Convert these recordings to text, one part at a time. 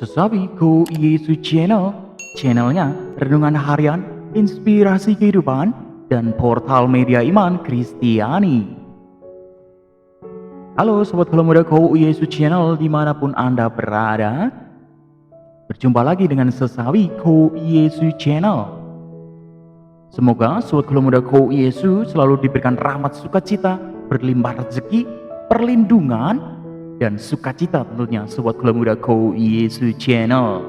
Sesabiku Yesus channelnya renungan harian, inspirasi kehidupan, dan portal media iman Kristiani. Halo Sobat Kalau Muda Kau Yesus Channel dimanapun Anda berada. Berjumpa lagi dengan Sesabiku Yesus Channel. Semoga Sobat Kalau Muda Kau Yesus selalu diberikan rahmat sukacita, berlimpah rezeki, perlindungan, dan sukacita tentunya Sobat Kalau Muda Kau Yesus Channel.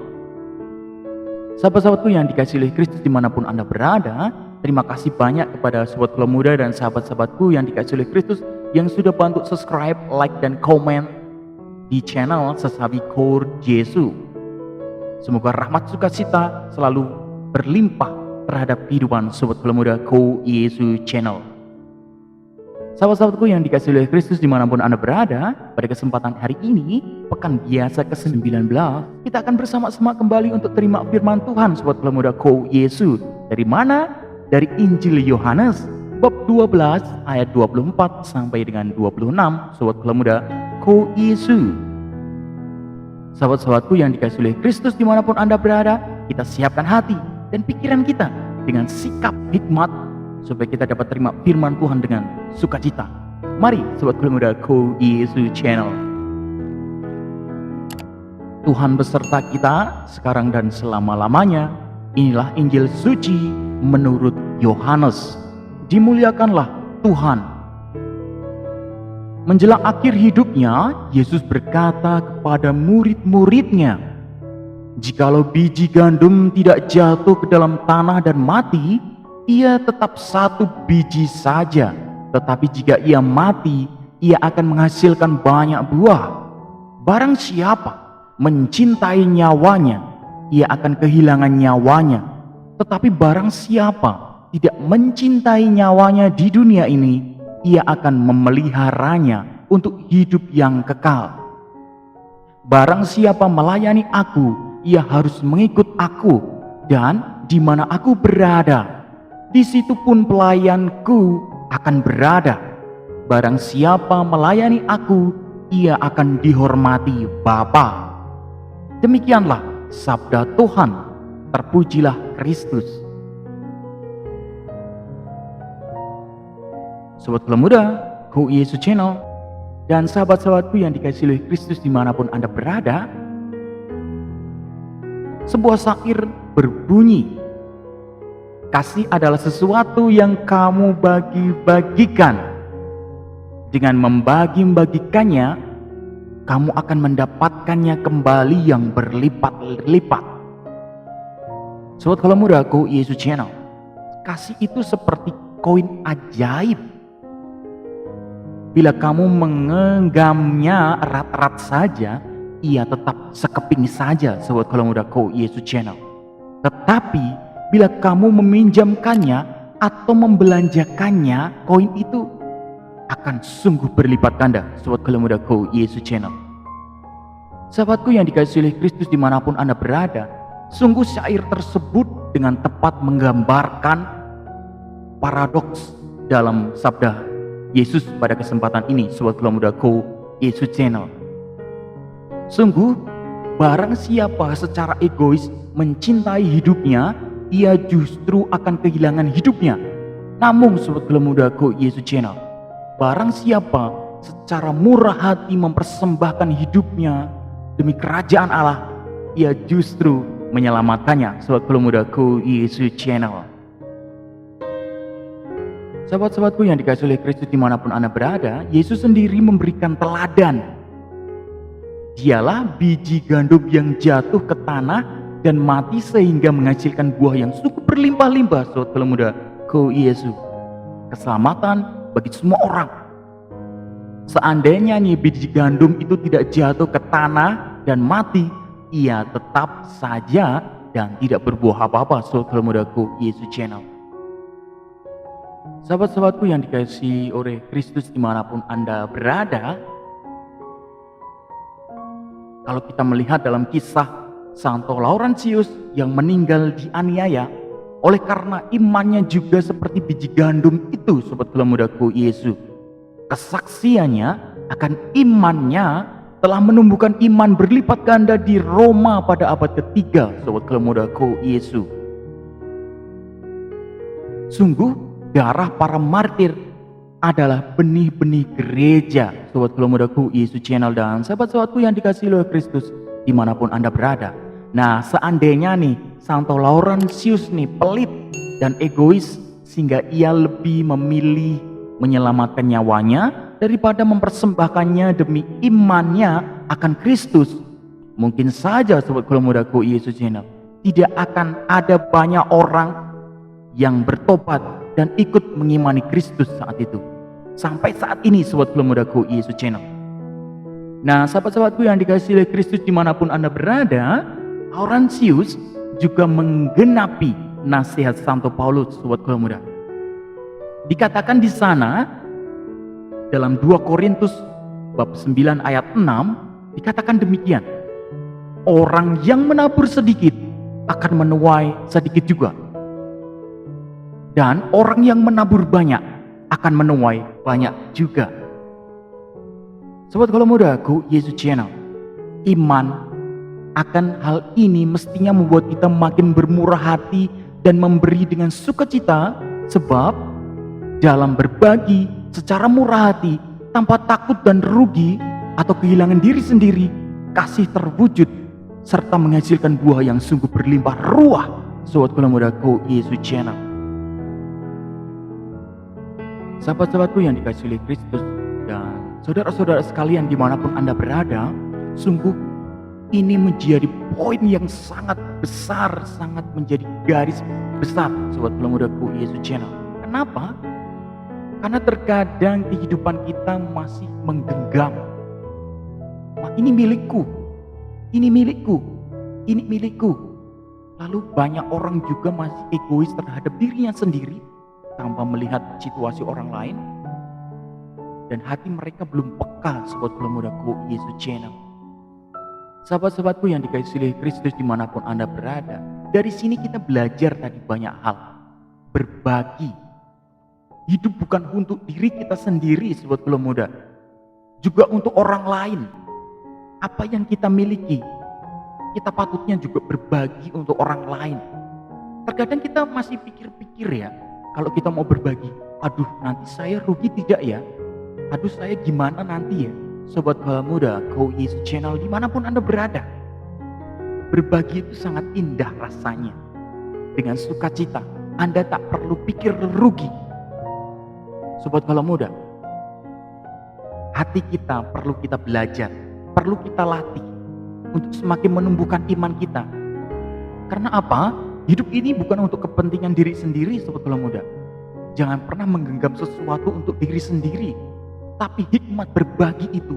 Sahabat-sahabatku yang dikasihi oleh Kristus dimanapun Anda berada, terima kasih banyak kepada Sobat Kalau Muda dan sahabat-sahabatku yang dikasihi oleh Kristus yang sudah bantu subscribe, like, dan komen di channel Sesabiku Yesus. Semoga rahmat sukacita selalu berlimpah terhadap kehidupan Sobat Kalau Muda Kau Yesus Channel. Sahabat-sahabatku yang dikasihi oleh Kristus dimanapun Anda berada, pada kesempatan hari ini, pekan biasa ke-19, kita akan bersama-sama kembali untuk terima firman Tuhan Sobat Kalau Muda Kau Yesus. Dari mana? Dari Injil Yohanes, bab 12 ayat 24 sampai dengan 26, Sobat Kalau Muda Kau Yesus. Sahabat-sahabatku yang dikasihi oleh Kristus dimanapun Anda berada, kita siapkan hati dan pikiran kita dengan sikap hikmat, supaya kita dapat terima firman Tuhan dengan sukacita. Mari Sobat Kalau Muda Kau Yesus Channel. Tuhan beserta kita sekarang dan selama-lamanya. Inilah Injil suci menurut Yohanes. Dimuliakanlah Tuhan. Menjelang akhir hidupnya, Yesus berkata kepada murid-muridnya, "Jikalau biji gandum tidak jatuh ke dalam tanah dan mati, ia tetap satu biji saja, tetapi jika ia mati, ia akan menghasilkan banyak buah. Barang siapa mencintai nyawanya, ia akan kehilangan nyawanya. Tetapi barang siapa tidak mencintai nyawanya di dunia ini, ia akan memeliharanya untuk hidup yang kekal. Barang siapa melayani aku, ia harus mengikut aku, dan di mana aku berada, di situ pun pelayanku akan berada. Barang siapa melayani aku, ia akan dihormati Bapa." Demikianlah sabda Tuhan. Terpujilah Kristus. Sobat Kalau Muda Kau Yesus Channel dan sahabat-sahabatku yang dikasihi oleh Kristus dimanapun Anda berada, sebuah syair berbunyi, "Kasih adalah sesuatu yang kamu bagi-bagikan. Dengan membagi-bagikannya, kamu akan mendapatkannya kembali yang berlipat-lipat." Sobat Kalau Muda Kau Yesus Channel, kasih itu seperti koin ajaib. Bila kamu menggenggamnya erat-erat saja, ia tetap sekeping saja, Sobat Kalau Muda Kau Yesus Channel. Tetapi bila kamu meminjamkannya atau membelanjakannya, koin itu akan sungguh berlipat ganda, Sobat Kalau Muda Kau Yesus Channel. Sahabatku yang dikasihi oleh Kristus dimanapun Anda berada, sungguh syair tersebut dengan tepat menggambarkan paradoks dalam sabda Yesus pada kesempatan ini, Sobat Kalau Muda Kau Yesus Channel. Sungguh, barang siapa secara egois mencintai hidupnya, ia justru akan kehilangan hidupnya. Namun Sobat Kalau Muda Kau Yesus Channel, barang siapa secara murah hati mempersembahkan hidupnya demi kerajaan Allah, ia justru menyelamatkannya, Sobat Kalau Muda Kau Yesus Channel. Sahabat-sahabatku yang dikasihi oleh Kristus dimanapun Anda berada, Yesus sendiri memberikan teladan. Dialah biji gandum yang jatuh ke tanah dan mati sehingga menghasilkan buah yang cukup berlimpah-limpah, Sobat Kalau Muda Kau Yesus. Keselamatan bagi semua orang. Seandainya biji gandum itu tidak jatuh ke tanah dan mati, ia tetap saja dan tidak berbuah apa-apa, Sobat Kalau Muda Kau Yesus Channel. Sahabat-sahabatku yang dikasihi oleh Kristus dimanapun Anda berada, kalau kita melihat dalam kisah Santo Laurentius yang meninggal dianiaya oleh karena imannya juga seperti biji gandum itu, Sobat Kalau Muda Kau Yesus. Kesaksiannya akan imannya telah menumbuhkan iman berlipat ganda di Roma pada abad ketiga, sobat kalau muda ko Yesus. Sungguh darah para martir adalah benih-benih gereja, sobat kalau muda ko Yesus channel dan sahabat-sahabatku yang dikasihi oleh Kristus dimanapun Anda berada. Nah, seandainya nih Santo Laurentius nih pelit dan egois sehingga ia lebih memilih menyelamatkan nyawanya daripada mempersembahkannya demi imannya akan Kristus, mungkin saja sobat kalau muda ko Yesus channel tidak akan ada banyak orang yang bertobat dan ikut mengimani Kristus saat itu. Sampai saat ini sobat kalau muda ko Yesus channel. Nah, sahabat-sahabatku yang dikasihi oleh Kristus dimanapun Anda berada, Laurentius juga menggenapi nasihat Santo Paulus, sobat kalau muda. Dikatakan di sana dalam 2 Korintus bab 9 ayat 6 dikatakan demikian. Orang yang menabur sedikit akan menuai sedikit juga. Dan orang yang menabur banyak akan menuai banyak juga. Sobat kalau muda ko Yesus channel, iman akan hal ini mestinya membuat kita makin bermurah hati dan memberi dengan sukacita, sebab dalam berbagi secara murah hati tanpa takut dan rugi atau kehilangan diri sendiri, kasih terwujud serta menghasilkan buah yang sungguh berlimpah ruah. Sobat kalau muda ko Yesus channel. Sahabat-sahabatku yang dikasihi oleh Kristus dan saudara-saudara sekalian dimanapun Anda berada, sungguh ini menjadi poin yang sangat besar, sangat menjadi garis besar sobat kalau muda ko Yesus channel. Kenapa? Karena terkadang kehidupan kita masih menggenggam. Ini milikku, ini milikku, ini milikku. Lalu banyak orang juga masih egois terhadap dirinya sendiri tanpa melihat situasi orang lain, dan hati mereka belum peka sobat kalau muda ko Yesus channel. Sahabat-sahabatku yang dikasihi oleh Kristus dimanapun Anda berada, dari sini kita belajar tadi banyak hal. Berbagi. Hidup bukan untuk diri kita sendiri sobat kalau muda, juga untuk orang lain. Apa yang kita miliki, kita patutnya juga berbagi untuk orang lain. Terkadang kita masih pikir-pikir ya, kalau kita mau berbagi, aduh nanti saya rugi tidak ya? Aduh saya gimana nanti ya? Sobat kalau muda ko Yesus channel dimanapun Anda berada, berbagi itu sangat indah rasanya. Dengan sukacita, Anda tak perlu pikir rugi. Sobat kalau muda, hati kita perlu kita belajar, perlu kita latih untuk semakin menumbuhkan iman kita. Karena apa? Hidup ini bukan untuk kepentingan diri sendiri sobat kalau muda. Jangan pernah menggenggam sesuatu untuk diri sendiri. Tapi hikmat berbagi itu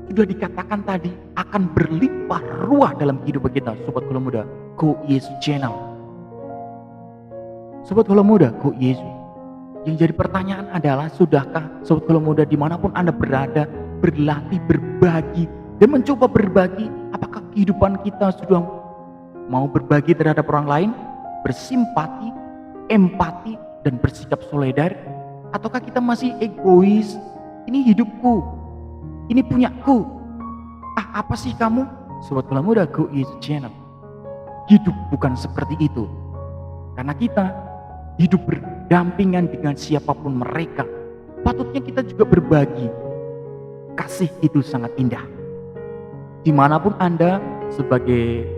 sudah dikatakan tadi akan berlimpah ruah dalam kehidupan kita sobat kalau muda ko Yesus channel. Sobat kalau muda ko Yesus, yang jadi pertanyaan adalah, sudahkah sobat kalau muda dimanapun Anda berada berlatih berbagi dan mencoba berbagi? Apakah kehidupan kita sudah mau berbagi terhadap orang lain, bersimpati, empati, dan bersikap solidar? Ataukah kita masih egois? Ini hidupku, ini punyaku. Apa sih kamu? Sobat kalau muda ko Yesus channel, hidup bukan seperti itu. Karena kita hidup berdampingan dengan siapapun mereka, patutnya kita juga berbagi. Kasih itu sangat indah. Dimanapun Anda, sebagai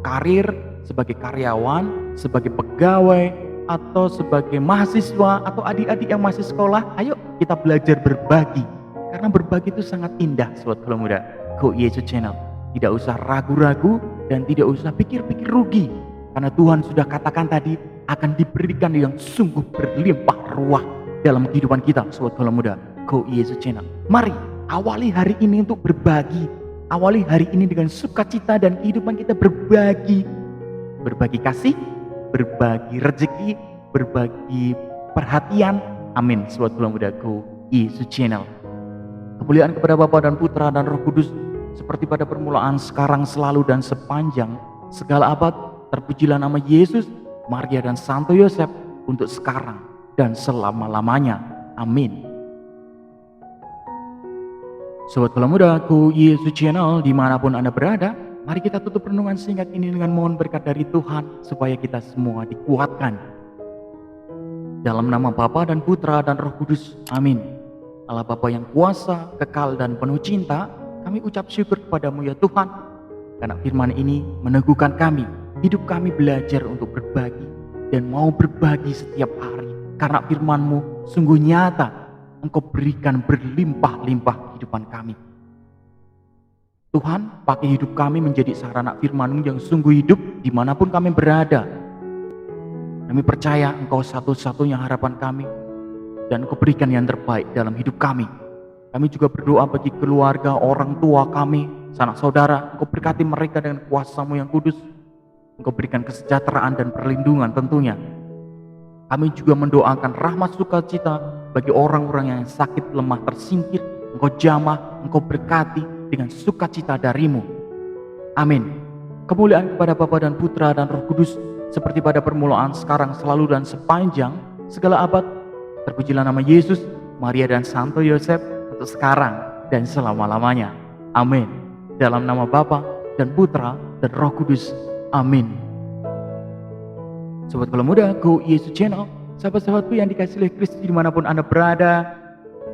karir, sebagai karyawan, sebagai pegawai, atau sebagai mahasiswa, atau adik-adik yang masih sekolah, ayo kita belajar berbagi. Karena berbagi itu sangat indah sobat kalau muda ko Yesus channel. Tidak usah ragu-ragu dan tidak usah pikir-pikir rugi. Karena Tuhan sudah katakan tadi akan diberikan yang sungguh berlimpah ruah dalam kehidupan kita sobat kalau muda ko Yesus channel. Mari awali hari ini untuk berbagi. Awali hari ini dengan sukacita dan kehidupan kita berbagi. Berbagi kasih, berbagi rezeki, berbagi perhatian. Amin sobat kalau muda ko Yesus channel. Kemuliaan kepada Bapa dan Putra dan Roh Kudus, seperti pada permulaan, sekarang, selalu, dan sepanjang segala abad. Terpujilah nama Yesus, Maria, dan Santo Yosef untuk sekarang dan selama-lamanya. Amin. Sobat Kalau Muda, Ku Yesus Channel dimanapun Anda berada, mari kita tutup renungan singkat ini dengan mohon berkat dari Tuhan supaya kita semua dikuatkan. Dalam nama Bapa dan Putra dan Roh Kudus, amin. Allah Bapa yang kuasa, kekal dan penuh cinta, kami ucap syukur kepadamu ya Tuhan, karena firman ini meneguhkan kami, hidup kami belajar untuk berbagi dan mau berbagi setiap hari, karena firman-Mu sungguh nyata. Engkau berikan berlimpah-limpah kehidupan kami. Tuhan, pakai hidup kami menjadi sarana firman-Mu yang sungguh hidup dimanapun kami berada. Kami percaya Engkau satu-satunya harapan kami, dan Engkau berikan yang terbaik dalam hidup kami. Kami juga berdoa bagi keluarga, orang tua kami, sanak saudara. Engkau berkati mereka dengan kuasa-Mu yang kudus. Engkau berikan kesejahteraan dan perlindungan tentunya. Kami juga mendoakan rahmat sukacita bagi orang-orang yang sakit, lemah, tersingkir. Engkau jamah, Engkau berkati dengan sukacita dari-Mu. Amin. Kemuliaan kepada Bapa dan Putra dan Roh Kudus, seperti pada permulaan, sekarang, selalu, dan sepanjang segala abad. Terpujilah nama Yesus, Maria, dan Santo Yosef, untuk sekarang dan selama-lamanya. Amin. Dalam nama Bapa dan Putra dan Roh Kudus. Amin. Sobat Kalau Muda, Ku Yesus Channel, sahabat-sahabatku yang dikasihi oleh Kristus dimanapun Anda berada,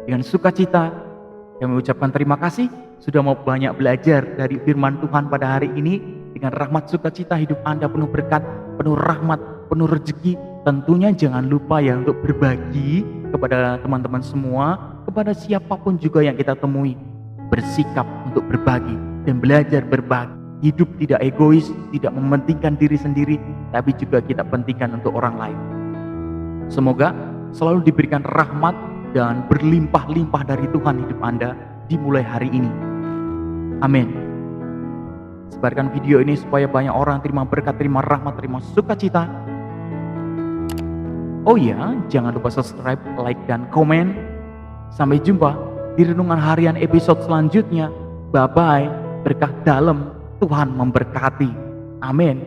dengan sukacita kami ucapkan terima kasih sudah mau banyak belajar dari firman Tuhan pada hari ini. Dengan rahmat sukacita hidup Anda penuh berkat, penuh rahmat, penuh rezeki. Tentunya jangan lupa ya untuk berbagi kepada teman-teman semua, kepada siapapun juga yang kita temui. Bersikap untuk berbagi dan belajar berbagi. Hidup tidak egois, tidak mementingkan diri sendiri, tapi juga kita pentingkan untuk orang lain. Semoga selalu diberikan rahmat dan berlimpah-limpah dari Tuhan hidup Anda dimulai hari ini. Amin. Sebarkan video ini supaya banyak orang terima berkat, terima rahmat, terima sukacita. Oh ya, jangan lupa subscribe, like, dan komen. Sampai jumpa di renungan harian episode selanjutnya. Bye-bye, berkah dalam. Tuhan memberkati. Amin.